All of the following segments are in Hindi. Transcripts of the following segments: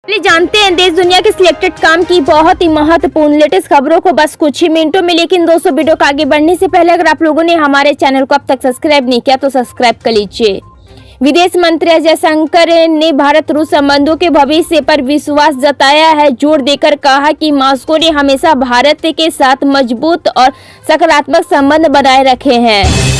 चलिए जानते हैं देश दुनिया के सिलेक्टेड काम की बहुत ही महत्वपूर्ण लेटेस्ट खबरों को बस कुछ ही मिनटों में। लेकिन दोस्तों, वीडियो को आगे बढ़ने से पहले अगर आप लोगों ने हमारे चैनल को अब तक सब्सक्राइब नहीं किया तो सब्सक्राइब कर लीजिए। विदेश मंत्री एस जयशंकर ने भारत रूस संबंधों के भविष्य पर विश्वास जताया है, जोर देकर कहा कि मॉस्को ने हमेशा भारत के साथ मजबूत और सकारात्मक संबंध बनाए रखे हैं।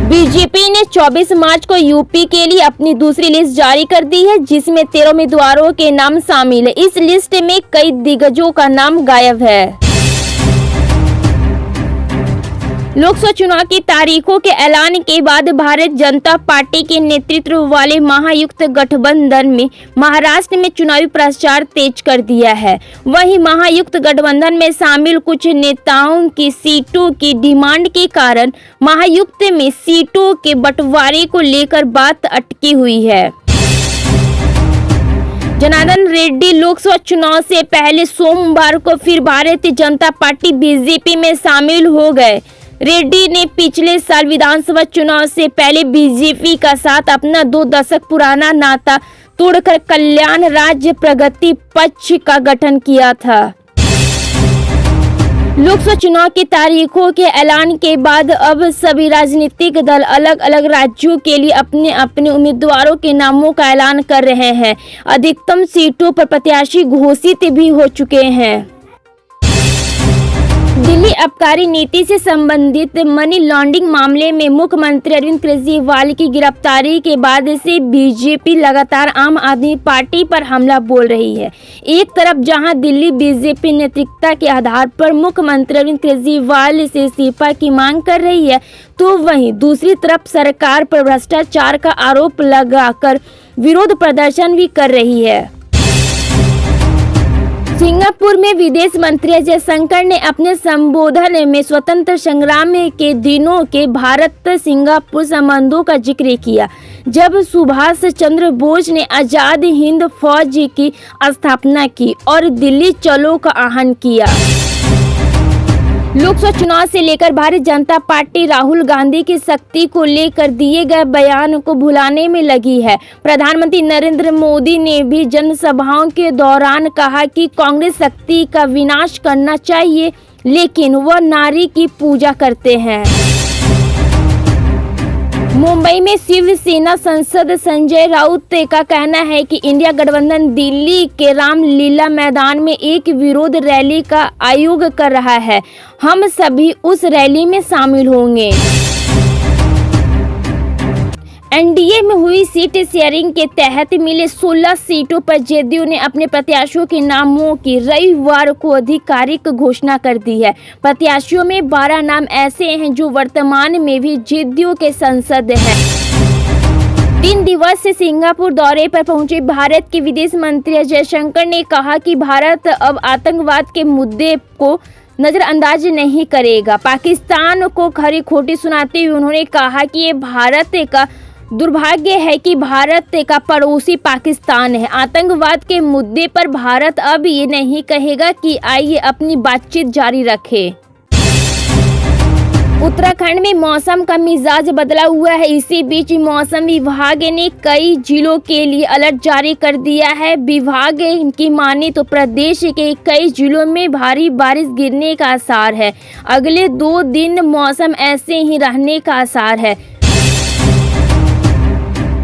बीजेपी ने 24 मार्च को यूपी के लिए अपनी दूसरी लिस्ट जारी कर दी है, जिसमें 13 उम्मीदवारों के नाम शामिल है। इस लिस्ट में कई दिग्गजों का नाम गायब है। लोकसभा चुनाव की तारीखों के ऐलान के बाद भारतीय जनता पार्टी के नेतृत्व वाले महायुक्त गठबंधन में महाराष्ट्र में चुनावी प्रचार तेज कर दिया है। वहीं महायुक्त गठबंधन में शामिल कुछ नेताओं की सीटों की डिमांड के कारण महायुक्त में सीटों के बंटवारे को लेकर बात अटकी हुई है। जनार्दन रेड्डी लोकसभा चुनाव से पहले सोमवार को फिर भारतीय जनता पार्टी बीजेपी में शामिल हो गए। रेड्डी ने पिछले साल विधानसभा चुनाव से पहले बीजेपी का साथ अपना 2 दशक पुराना नाता तोड़कर कल्याण राज्य प्रगति पक्ष का गठन किया था। लोकसभा चुनाव की तारीखों के ऐलान के बाद अब सभी राजनीतिक दल अलग अलग राज्यों के लिए अपने अपने उम्मीदवारों के नामों का ऐलान कर रहे हैं। अधिकतम सीटों पर प्रत्याशी घोषित भी हो चुके हैं। दिल्ली आबकारी नीति से संबंधित मनी लॉन्ड्रिंग मामले में मुख्यमंत्री अरविंद केजरीवाल की गिरफ्तारी के बाद से बीजेपी लगातार आम आदमी पार्टी पर हमला बोल रही है। एक तरफ जहां दिल्ली बीजेपी नेतृत्व के आधार पर मुख्यमंत्री अरविंद केजरीवाल से इस्तीफा की मांग कर रही है, तो वहीं दूसरी तरफ सरकार पर भ्रष्टाचार का आरोप लगाकर विरोध प्रदर्शन भी कर रही है। सिंगापुर में विदेश मंत्री एस जयशंकर ने अपने संबोधन में स्वतंत्र संग्राम के दिनों के भारत सिंगापुर संबंधों का जिक्र किया, जब सुभाष चंद्र बोस ने आजाद हिंद फौज की स्थापना की और दिल्ली चलो का आह्वान किया। लोकसभा चुनाव से लेकर भारतीय जनता पार्टी राहुल गांधी की शक्ति को लेकर दिए गए बयान को भुलाने में लगी है। प्रधानमंत्री नरेंद्र मोदी ने भी जनसभाओं के दौरान कहा कि कांग्रेस शक्ति का विनाश करना चाहिए, लेकिन वह नारी की पूजा करते हैं। मुंबई में शिवसेना सांसद संजय राउत का कहना है कि इंडिया गठबंधन दिल्ली के रामलीला मैदान में एक विरोध रैली का आयोजन कर रहा है। हम सभी उस रैली में शामिल होंगे। एनडीए में हुई सीट शेयरिंग के तहत मिले 16 सीटों पर जेडीयू ने अपने प्रत्याशियों के नामों की रविवार को आधिकारिक घोषणा कर दी है। प्रत्याशियों में 12 नाम ऐसे हैं जो वर्तमान में भी जेडीयू के सांसद हैं। 3 दिवसीय सिंगापुर दौरे पर पहुंचे भारत के विदेश मंत्री एस जयशंकर ने कहा कि भारत अब आतंकवाद के मुद्दे को नजरअंदाज नहीं करेगा। पाकिस्तान को खरी खोटी सुनाते हुए उन्होंने कहा कि ये भारत का दुर्भाग्य है कि भारत का पड़ोसी पाकिस्तान है। आतंकवाद के मुद्दे पर भारत अब ये नहीं कहेगा कि आइए अपनी बातचीत जारी रखें। उत्तराखंड में मौसम का मिजाज बदला हुआ है। इसी बीच मौसम विभाग ने कई जिलों के लिए अलर्ट जारी कर दिया है। विभाग की माने तो प्रदेश के कई जिलों में भारी बारिश गिरने का आसार है। अगले 2 दिन मौसम ऐसे ही रहने का आसार है।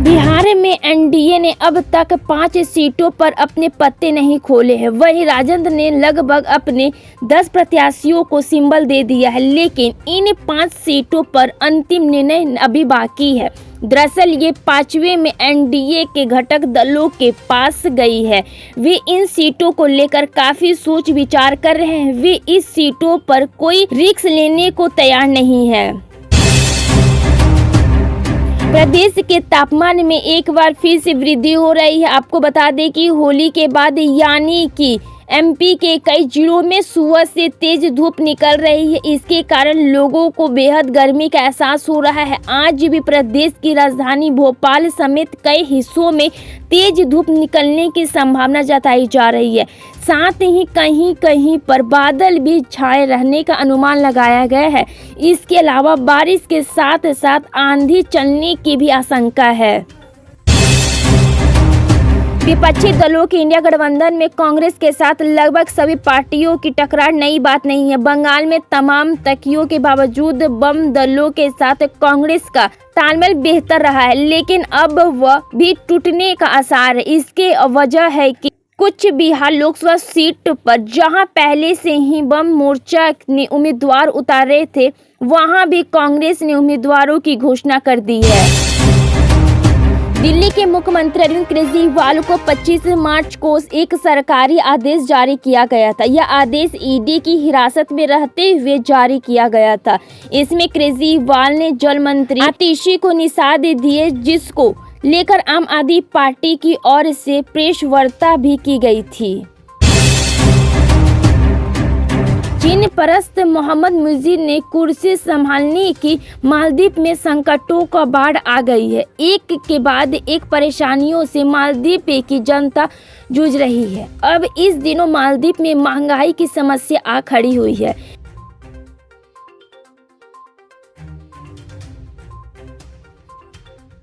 बिहार में एनडीए ने अब तक 5 सीटों पर अपने पत्ते नहीं खोले हैं। वहीं राजद ने लगभग अपने 10 प्रत्याशियों को सिंबल दे दिया है, लेकिन इन 5 सीटों पर अंतिम निर्णय अभी बाकी है। दरअसल ये 5वें में एनडीए के घटक दलों के पास गई है। वे इन सीटों को लेकर काफी सोच विचार कर रहे हैं। वे इस सीटों पर कोई रिस्क लेने को तैयार नहीं है। प्रदेश के तापमान में एक बार फिर से वृद्धि हो रही है। आपको बता दें कि होली के बाद यानी कि एमपी के कई जिलों में सुबह से तेज धूप निकल रही है। इसके कारण लोगों को बेहद गर्मी का एहसास हो रहा है। आज भी प्रदेश की राजधानी भोपाल समेत कई हिस्सों में तेज धूप निकलने की संभावना जताई जा रही है। साथ ही कहीं कहीं पर बादल भी छाए रहने का अनुमान लगाया गया है। इसके अलावा बारिश के साथ साथ आंधी चलने की भी आशंका है। विपक्षी दलों के इंडिया गठबंधन में कांग्रेस के साथ लगभग सभी पार्टियों की टकरार नई बात नहीं है। बंगाल में तमाम तकियों के बावजूद बम दलों के साथ कांग्रेस का तालमेल बेहतर रहा है, लेकिन अब वह भी टूटने का आसार है। इसके वजह है कि कुछ बिहार लोकसभा सीट पर जहां पहले से ही बम मोर्चा ने उम्मीदवार उतारे थे, वहां भी कांग्रेस ने उम्मीदवारों की घोषणा कर दी है। दिल्ली के मुख्यमंत्री अरविंद केजरीवाल को 25 मार्च को एक सरकारी आदेश जारी किया गया था। यह आदेश ईडी की हिरासत में रहते हुए जारी किया गया था। इसमें केजरीवाल ने जल मंत्री आतिशी को निशाने दिए, जिसको लेकर आम आदमी पार्टी की ओर से प्रेस वार्ता भी की गई थी। चीन परस्त मोहम्मद मुइज़ ने कुर्सी संभालने की मालदीव में संकटों का बाढ़ आ गई है। एक के बाद एक परेशानियों से मालदीव की जनता जूझ रही है। अब इस दिनों मालदीव में महंगाई की समस्या आ खड़ी हुई है।